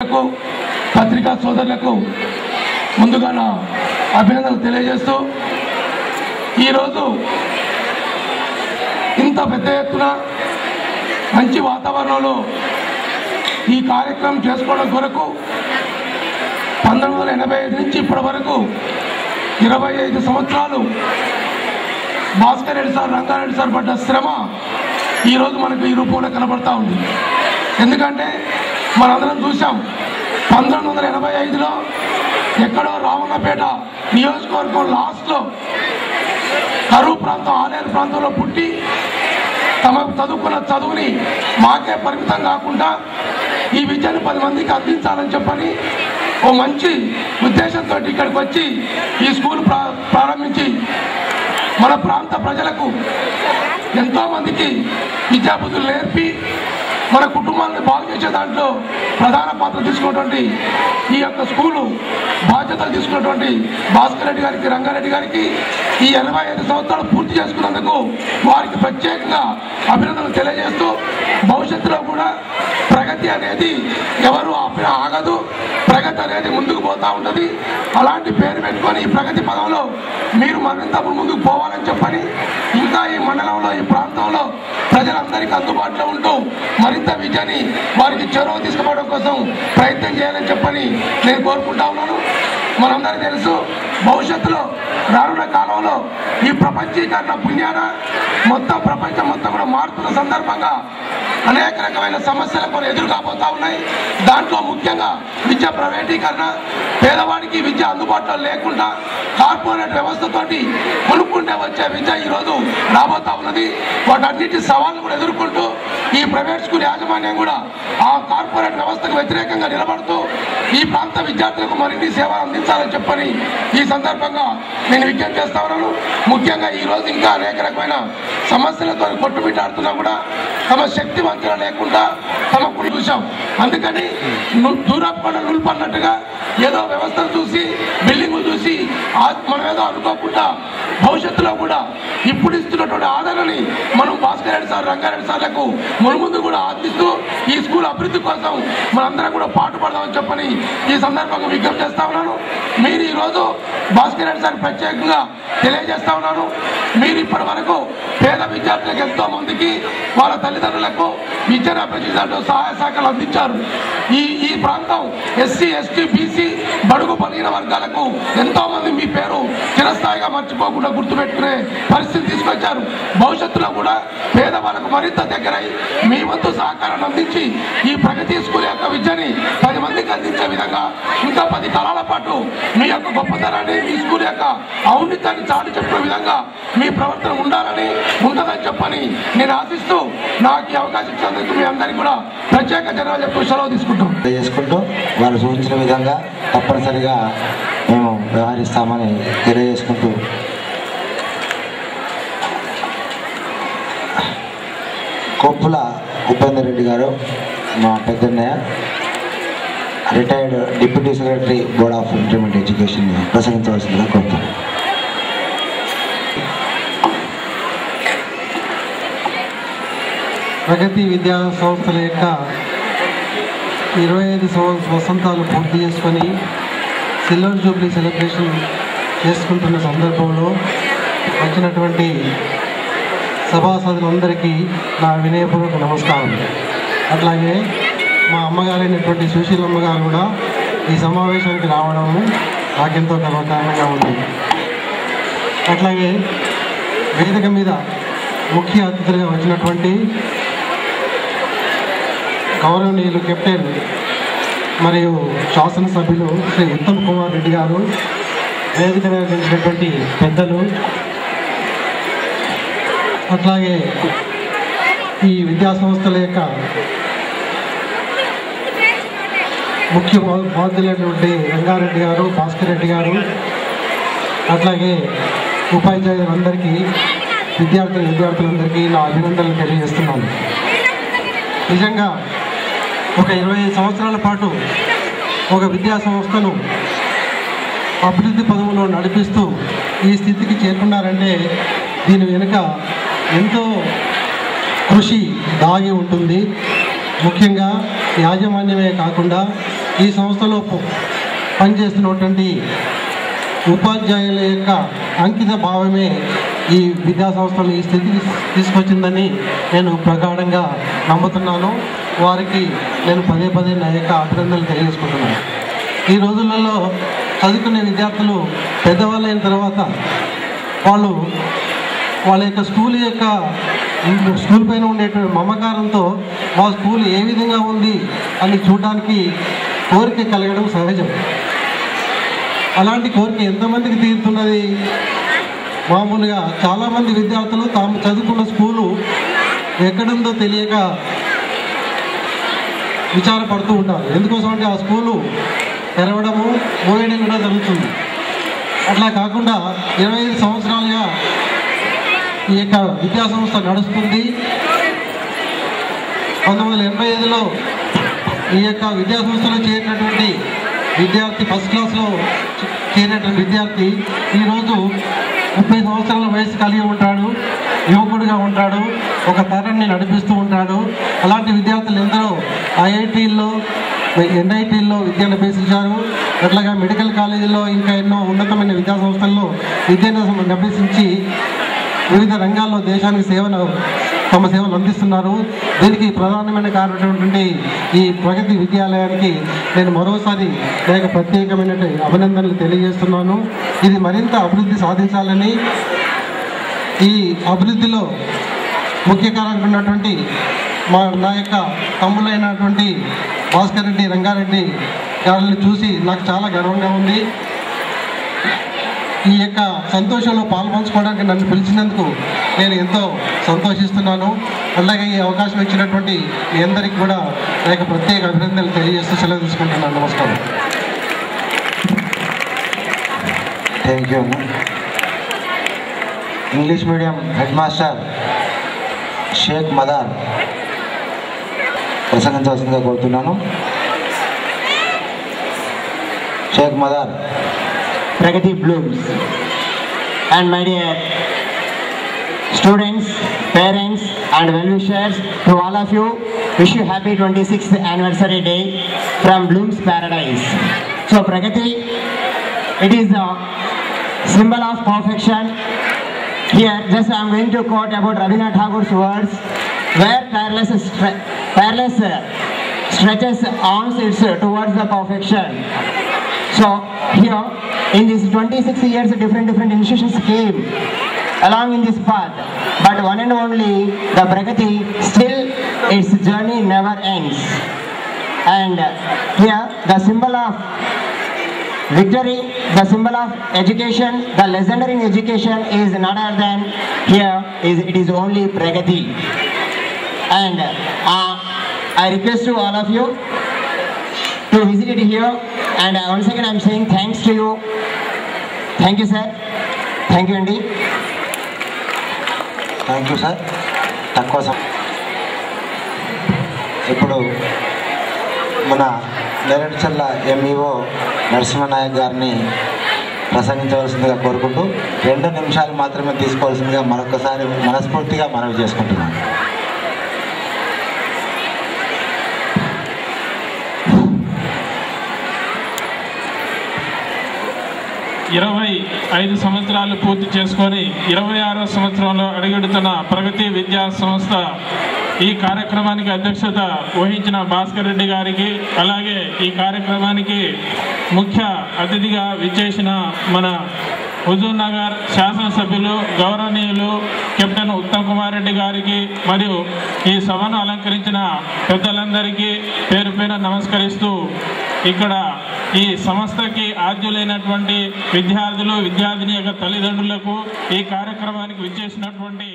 పత్రికా సోదరులకు ముందుగా నా అభినందనలు తెలియజేస్తూ ఈరోజు ఇంత పెద్ద ఎత్తున మంచి వాతావరణంలో ఈ కార్యక్రమం చేసుకోవడం కొరకు 1985 నుంచి ఇప్పటి వరకు 25 సంవత్సరాలు భాస్కర్ రెడ్డి సార్ రంగారెడ్డి సార్ పడ్డ శ్రమ ఈరోజు మనకు ఈ రూపంలో కనబడతా ఉంది. ఎందుకంటే మనందరం చూసాం 1985లో ఎక్కడో రావణపేట నియోజకవర్గం లాస్ట్లో కరువు ప్రాంతం ఆలేరు ప్రాంతంలో పుట్టి తమకు చదువుకున్న చదువుని మాకే పరిమితం కాకుండా ఈ విద్యను 10 మందికి అందించాలని చెప్పని ఓ మంచి ఉద్దేశంతో ఇక్కడికి వచ్చి ఈ స్కూల్ ప్రారంభించి మన ప్రాంత ప్రజలకు ఎంతోమందికి విద్యాబుద్ధులు నేర్పి మన కుటుంబాలను బాగు చేసే దాంట్లో ప్రధాన పాత్ర తీసుకున్నటువంటి ఈ యొక్క స్కూలు బాధ్యతలు తీసుకున్నటువంటి భాస్కర్ రెడ్డి గారికి రంగారెడ్డి గారికి ఈ 85 సంవత్సరాలు పూర్తి చేసుకున్నందుకు వారికి ప్రత్యేకంగా అభినందనలు తెలియజేస్తూ భవిష్యత్తులో కూడా ప్రగతి అనేది ఎవరు ఆగదు, ప్రగతి అనేది ముందుకు పోతూ ఉంటుంది. అలాంటి పేరు పెట్టుకొని ఈ ప్రగతి పదంలో మీరు మరింత ముందుకు పోవాలని చెప్పని ఇంకా ఈ మండలంలో ఈ ప్రాంతంలో ప్రజలందరికీ అందుబాటులో ఉంటూ మరింత విద్యని వారికి చేరువ తీసుకుపోవడం కోసం ప్రయత్నం చేయాలని చెప్పని నేను కోరుకుంటా ఉన్నాను. మనందరికీ తెలుసు భవిష్యత్తులో రానున్న కాలంలో ఈ ప్రపంచీకరణ పుణ్యాన మొత్తం ప్రపంచం మొత్తం కూడా మారుతున్న సందర్భంగా అనేక రకమైన సమస్యలు కొన్ని ఎదురు కాబోతా ఉన్నాయి. దాంట్లో ముఖ్యంగా విద్య ప్రైవేటీకరణ, పేదవాడికి విద్య అందుబాటులో లేకుండా కార్పొరేట్ వ్యవస్థతోటి కొనుక్కుంటే వచ్చే విద్య ఈరోజు రాబోతా ఉన్నది. వాటన్నిటి సవాళ్ళు కూడా ఎదుర్కొంటూ ఈ ప్రైవేట్ స్కూల్ యాజమాన్యం కూడా ఆ కార్పొరేట్ వ్యవస్థకు వ్యతిరేకంగా నిలబడుతూ ఈ ప్రాంత విద్యార్థులకు మరిన్ని సేవలు అందించాలని చెప్పని ఈ సందర్భంగా నేను విజ్ఞప్తి చేస్తా ఉన్నాను. ముఖ్యంగా ఈరోజు ఇంకా అనేక రకమైన సమస్యలతో కొట్టుమిట్టాడుతున్నా కూడా తమ శక్తి వంచన లేకుండా తమకు చూసాం. అందుకని దూరపడ నుల్పన్నట్టుగా ఏదో వ్యవస్థను చూసి బిల్డింగ్ చూసి మనం ఏదో అనుకోకుండా భవిష్యత్తులో కూడా ఇప్పుడు ఇస్తున్నటువంటి ఆదరణని మనం భాస్కర్ రెడ్డి సార్ రంగారెడ్డి సార్లకు ముందు కూడా ఆశిస్తూ ఈ స్కూల్ అభివృద్ధి కోసం మనందరం కూడా పాటుపడదామని చెప్పని ఈ సందర్భంగా విజ్ఞప్తి చేస్తా ఉన్నాను. మీరు ఈరోజు భాస్కర్ రెడ్డి సార్ ప్రత్యేకంగా తెలియజేస్తా ఉన్నాను. మీరు ఇప్పటి వరకు పేద విద్యార్థులకు ఎంతో మందికి వాళ్ళ తల్లిదండ్రులకు విద్యను అభ్యసించడంలో సహాయ సహకారాలు అందించారు. ఈ ప్రాంతం ఎస్సీ ఎస్టీ బీసీ బడుగు బలహీన వర్గాలకు ఎంతో మంది మీ పేరు చిరస్థాయిగా మర్చిపోకుండా గుర్తుపెట్టుకునే పరిస్థితి తీసుకొచ్చారు. భవిష్యత్తులో కూడా పేదవాళ్ళకు మరింత దగ్గరై మీ వంతు సహకారాన్ని అందించి ఈ ప్రగతి స్కూల్ యొక్క విద్యని 10 మందికి అందించే విధంగా ఇంకా 10 కాలాల పాటు మీ యొక్క గొప్పతనాన్ని మీ స్కూల్ యొక్క ఔన్నత్యాన్ని చాటి చెప్పే విధంగా మీ ప్రవర్తన ఉండాలని ఉంటుందని చెప్పని నేను ఆశిస్తూ నాకు ఈ అవకాశం ఇచ్చినందుకు మీ అందరికీ కూడా ప్రత్యేక ధన్యవాదాలు చెప్తూ సెలవు చేసుకుంటూ వారు సూచించిన విధంగా తప్పనిసరిగా మేము వ్యవహరిస్తామని తెలియజేసుకుంటూ కొప్పుల ఉపేందర్ రెడ్డి గారు మా పెద్దన్నయ్య retired deputy secretary board of intermediate education ప్రసంగించవలసిందిగా కోరుతాను. ప్రగతి విద్యా సంస్థల యొక్క 25 వసంతాలు పూర్తి చేసుకొని సిల్వర్ జూబ్లీ సెలబ్రేషన్ చేసుకుంటున్న సందర్భంలో వచ్చినటువంటి సభాసదులందరికీ నా వినయపూర్వక నమస్కారం. అట్లాగే మా అమ్మగారైనటువంటి సుశీలమ్మ గారు కూడా ఈ సమావేశానికి రావడం నాకెంతో గర్వకారణంగా ఉంది. అట్లాగే వేదిక మీద ముఖ్య అతిథులుగా వచ్చినటువంటి గౌరవనీయులు కెప్టెన్ మరియు శాసనసభ్యులు శ్రీ ఉత్తమ్ కుమార్ రెడ్డి గారు, వేదిక నిర్వహించినటువంటి పెద్దలు, అట్లాగే ఈ విద్యా సంస్థల యొక్క ముఖ్య బాధ్యులైనటువంటి రంగారెడ్డి గారు, భాస్కర్ రెడ్డి గారు, అట్లాగే ఉపాధ్యాయులందరికీ విద్యార్థులందరికీ నా అభినందనలు తెలియజేస్తున్నాను. నిజంగా ఒక 25 సంవత్సరాల పాటు ఒక విద్యా సంస్థను అభివృద్ధి పదవులో నడిపిస్తూ ఈ స్థితికి చేరుకున్నారంటే దీని వెనుక ఎంతో కృషి దాగి ఉంటుంది. ముఖ్యంగా యాజమాన్యమే కాకుండా ఈ సంస్థలో పనిచేస్తున్నటువంటి ఉపాధ్యాయుల యొక్క అంకిత భావమే ఈ విద్యా సంస్థను ఈ స్థితికి తీసుకొచ్చిందని నేను ప్రగాఢంగా నమ్ముతున్నాను. వారికి నేను పదే పదే నా యొక్క అభినందనలు తెలియజేసుకుంటున్నాను. ఈ రోజులలో చదువుకునే విద్యార్థులు పెద్దవాళ్ళైన తర్వాత వాళ్ళ యొక్క స్కూల్ పైన ఉండేటువంటి మమకారంతో మా స్కూల్ ఏ విధంగా ఉంది అని చూడడానికి కోరిక కలగడం సహజం. అలాంటి కోరిక ఎంతమందికి తీరుతున్నది? మామూలుగా చాలామంది విద్యార్థులు తాము చదువుకున్న స్కూలు ఎక్కడుందో తెలియక విచారపడుతూ ఉంటారు. ఎందుకోసం అంటే ఆ స్కూలు తెరవడము మోయడం కూడా జరుగుతుంది. అట్లా కాకుండా 25 సంవత్సరాలుగా ఈ యొక్క విద్యా సంస్థ నడుస్తుంది. 1985లో ఈ యొక్క విద్యా సంస్థలో చేరినటువంటి విద్యార్థి, ఫస్ట్ క్లాస్లో చేరినటువంటి విద్యార్థి ఈరోజు 30 సంవత్సరాల వయసు కలిగి ఉంటాడు, యువకుడిగా ఉంటాడు, ఒక తరాన్ని నడిపిస్తూ ఉంటాడు. అలాంటి విద్యార్థులు ఎందరో ఐఐటీల్లో, ఎన్ఐటీల్లో విద్యను అభ్యసించారు. అట్లాగా మెడికల్ కాలేజీల్లో ఇంకా ఎన్నో ఉన్నతమైన విద్యా సంస్థల్లో విద్యను అభ్యసించి వివిధ రంగాల్లో దేశానికి తమ సేవలు అందిస్తున్నారు. దీనికి ప్రధానమైన కారణమైనటువంటి ఈ ప్రగతి విద్యాలయానికి నేను మరోసారి లేక ప్రత్యేకమైన అభినందనలు తెలియజేస్తున్నాను. ఇది మరింత అభివృద్ధి సాధించాలని, ఈ అభివృద్ధిలో ముఖ్య కారణం ఉన్నటువంటి నా యొక్క తమ్ములైనటువంటి భాస్కర్ రెడ్డి, రంగారెడ్డి గారిని చూసి నాకు చాలా గర్వంగా ఉంది. ఈ యొక్క సంతోషంలో పాల్పంచుకోవడానికి నన్ను పిలిచినందుకు నేను ఎంతో సంతోషిస్తున్నాను. అలాగే ఈ అవకాశం ఇచ్చినటువంటి మీ అందరికీ కూడా నా యొక్క ప్రత్యేక అభినందనలు తెలియజేస్తూ సెలవు తీసుకుంటున్నాను. నమస్కారం. Thank you. English medium head master Shaik Madar ప్రసంగించవలసిందిగా కోరుతున్నాను. Shaik Madar. Pragati blooms. And my dear students, parents and well-wishers, to all of you, wish you happy 26th anniversary day from Bloom's Paradise. So Pragati, it is the symbol of perfection. Here just I am going to quote about Rabindranath Tagore's words, where tireless stretches arms its towards the perfection. So here in these 26 years different institutions came along in this path, but one and only the Pragati, still its journey never ends. And here the symbol of victory, the symbol of education, the legendary in education is none other than it is only Pragati. And I request to all of you to visit it here, and once again I am saying thanks to you. Thank you sir. Thank you Andy. Thank you sir. తక్కువ ఇప్పుడు మన Nereducharla MEO Narasimha Naik గారిని ప్రసంగించవలసిందిగా కోరుకుంటూ 2 నిమిషాలు మాత్రమే తీసుకోవాల్సిందిగా మరొకసారి మనస్ఫూర్తిగా మనవి చేసుకుంటున్నాను. ఇరవై 5 సంవత్సరాలు పూర్తి చేసుకొని 26వ సంవత్సరంలో అడుగెడుతున్న ప్రగతి విద్యా సంస్థ ఈ కార్యక్రమానికి అధ్యక్షత వహించిన భాస్కర్ రెడ్డి గారికి, అలాగే ఈ కార్యక్రమానికి ముఖ్య అతిథిగా విచ్చేసిన మన హుజూర్ నగర్ శాసనసభ్యులు గౌరవనీయులు కెప్టెన్ ఉత్తమ్ కుమార్ రెడ్డి గారికి, మరియు ఈ సభను అలంకరించిన పెద్దలందరికీ పేరు పేరు నమస్కరిస్తూ, ఇక్కడ ఈ సంస్థకి ఆద్యులైనటువంటి విద్యార్థులు, విద్యార్థిని యొక్క తల్లిదండ్రులకు, ఈ కార్యక్రమానికి విచ్చేసినటువంటి